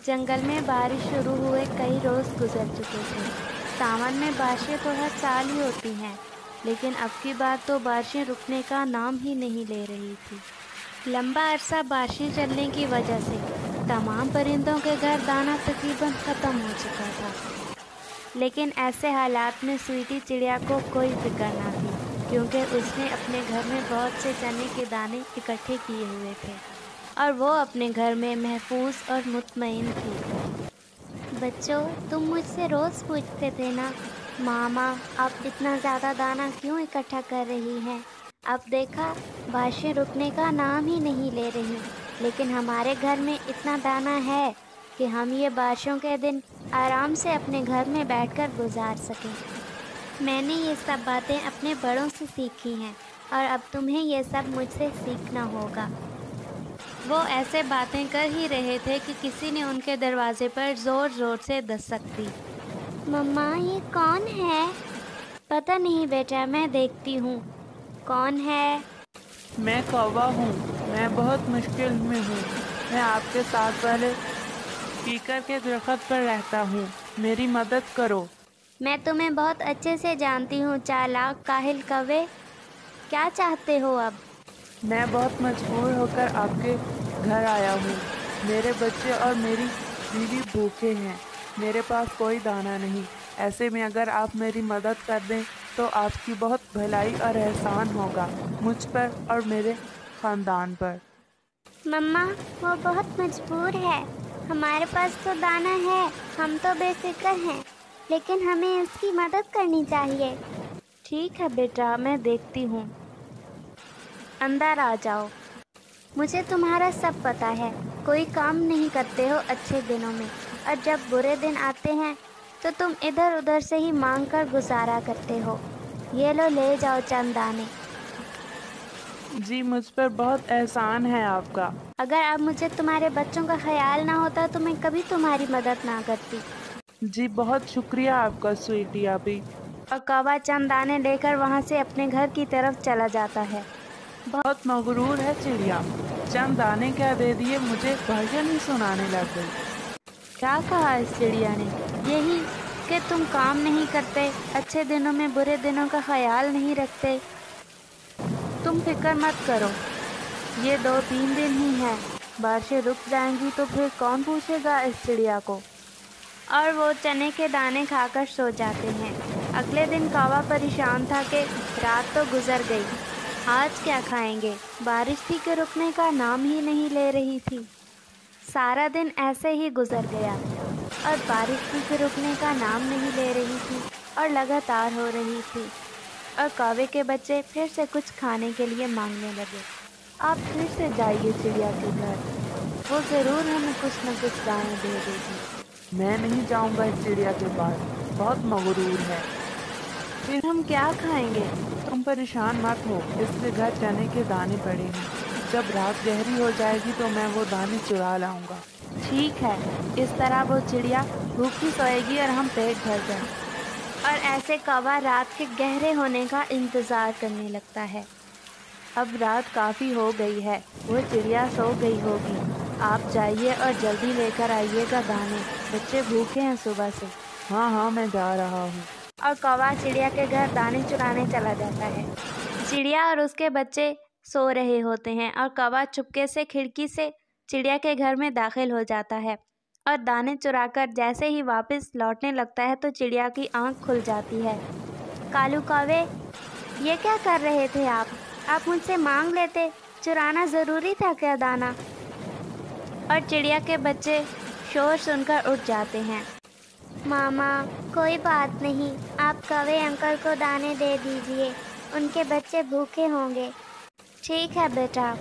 जंगल में बारिश शुरू हुए कई रोज गुजर चुके थे। सावन में बारिशें तो हर साल ही होती हैं, लेकिन अब की बार तो बारिशें रुकने का नाम ही नहीं ले रही थी। लंबा अरसा बारिशें चलने की वजह से तमाम परिंदों के घर दाना तकरीबन ख़त्म हो चुका था। लेकिन ऐसे हालात में स्वीटी चिड़िया को कोई फिक्र ना थी, क्योंकि उसने अपने घर में बहुत से चने के दाने इकट्ठे किए हुए थे और वो अपने घर में महफूज और मुतमईन थी। बच्चों, तुम मुझसे रोज़ पूछते थे ना, मामा आप इतना ज़्यादा दाना क्यों इकट्ठा कर रही हैं? अब देखा, बारिशें रुकने का नाम ही नहीं ले रही, लेकिन हमारे घर में इतना दाना है कि हम ये बारिशों के दिन आराम से अपने घर में बैठकर गुजार सकें। मैंने ये सब बातें अपने बड़ों से सीखी हैं और अब तुम्हें ये सब मुझसे सीखना होगा। वो ऐसे बातें कर ही रहे थे कि किसी ने उनके दरवाजे पर जोर जोर से दस्तक दी। मम्मा, ये कौन है? पता नहीं बेटा, मैं देखती हूँ। कौन है? मैं कौवा हूँ। मैं बहुत मुश्किल में हूँ। मैं आपके साथ वाले पीकर के दरख्त पर रहता हूँ। मेरी मदद करो। मैं तुम्हें बहुत अच्छे से जानती हूँ, चालाक काहिल कौवे। क्या चाहते हो अब? मैं बहुत मजबूर होकर आपके घर आया हूँ। मेरे बच्चे और मेरी बीवी भूखे हैं। मेरे पास कोई दाना नहीं। ऐसे में अगर आप मेरी मदद कर दें तो आपकी बहुत भलाई और एहसान होगा मुझ पर और मेरे ख़ानदान पर। मम्मा, वो बहुत मजबूर है। हमारे पास तो दाना है, हम तो बेफिक्र हैं, लेकिन हमें उसकी मदद करनी चाहिए। ठीक है बेटा, मैं देखती हूँ। अंदर आ जाओ। मुझे तुम्हारा सब पता है। कोई काम नहीं करते हो अच्छे दिनों में, और जब बुरे दिन आते हैं तो तुम इधर उधर से ही मांग कर गुजारा करते हो। ये लो, ले जाओ चंद दाने। जी, मुझ पर बहुत एहसान है आपका। अगर अब मुझे तुम्हारे बच्चों का ख्याल ना होता तो मैं कभी तुम्हारी मदद ना करती। जी, बहुत शुक्रिया आपका स्वीटी अभी। और कौवा चंद दाने लेकर वहाँ से अपने घर की तरफ चला जाता है। बहुत मगरूर है चिड़िया। चंद दाने क्या दे दिए, मुझे भजन ही सुनाने लग गई। क्या कहा इस चिड़िया ने? यही कि तुम काम नहीं करते, अच्छे दिनों में बुरे दिनों का ख्याल नहीं रखते। तुम फिक्र मत करो, ये 2-3 दिन ही हैं। बारिशें रुक जाएंगी तो फिर कौन पूछेगा इस चिड़िया को। और वो चने के दाने खाकर सो जाते हैं। अगले दिन कौवा परेशान था कि रात तो गुजर गई, आज क्या खाएंगे। बारिश थी कि रुकने का नाम ही नहीं ले रही थी। सारा दिन ऐसे ही गुजर गया और बारिश थी कि रुकने का नाम नहीं ले रही थी और लगातार हो रही थी। और कौवे के बच्चे फिर से कुछ खाने के लिए मांगने लगे। आप फिर से जाइए चिड़िया के घर, वो ज़रूर हमें कुछ न कुछ दाने दे देगी। मैं नहीं जाऊंगा इस चिड़िया के पास, बहुत मगरूर है। फिर हम क्या खाएंगे? तुम परेशान मत हो, इसके घर चने के दाने पड़े हैं। जब रात गहरी हो जाएगी तो मैं वो दाने चुरा लाऊंगा। ठीक है। इस तरह वो चिड़िया भूखी सोएगी और हम पेट भर जाए। और ऐसे कौवा रात के गहरे होने का इंतज़ार करने लगता है। अब रात काफ़ी हो गई है, वो चिड़िया सो गई होगी। आप जाइए और जल्दी लेकर आइएगा दाने, बच्चे भूखे हैं सुबह से। हाँ हाँ, मैं जा रहा हूँ। और कौवा चिड़िया के घर दाने चुराने चला जाता है। चिड़िया और उसके बच्चे सो रहे होते हैं और कौवा चुपके से खिड़की से चिड़िया के घर में दाखिल हो जाता है और दाने चुराकर जैसे ही वापस लौटने लगता है तो चिड़िया की आंख खुल जाती है। कालू कौवे, ये क्या कर रहे थे आप? आप मुझसे मांग लेते, चुराना ज़रूरी था क्या दाना? और चिड़िया के बच्चे शोर सुनकर उठ जाते हैं। मामा, कोई बात नहीं, आप कौवे अंकल को दाने दे दीजिए, उनके बच्चे भूखे होंगे। ठीक है बेटा।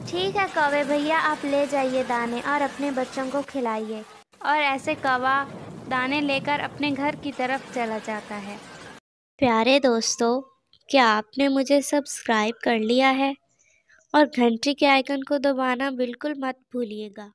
ठीक है कौवे भैया, आप ले जाइए दाने और अपने बच्चों को खिलाइए। और ऐसे कौवा दाने लेकर अपने घर की तरफ चला जाता है। प्यारे दोस्तों, क्या आपने मुझे सब्सक्राइब कर लिया है? और घंटी के आइकन को दबाना बिल्कुल मत भूलिएगा।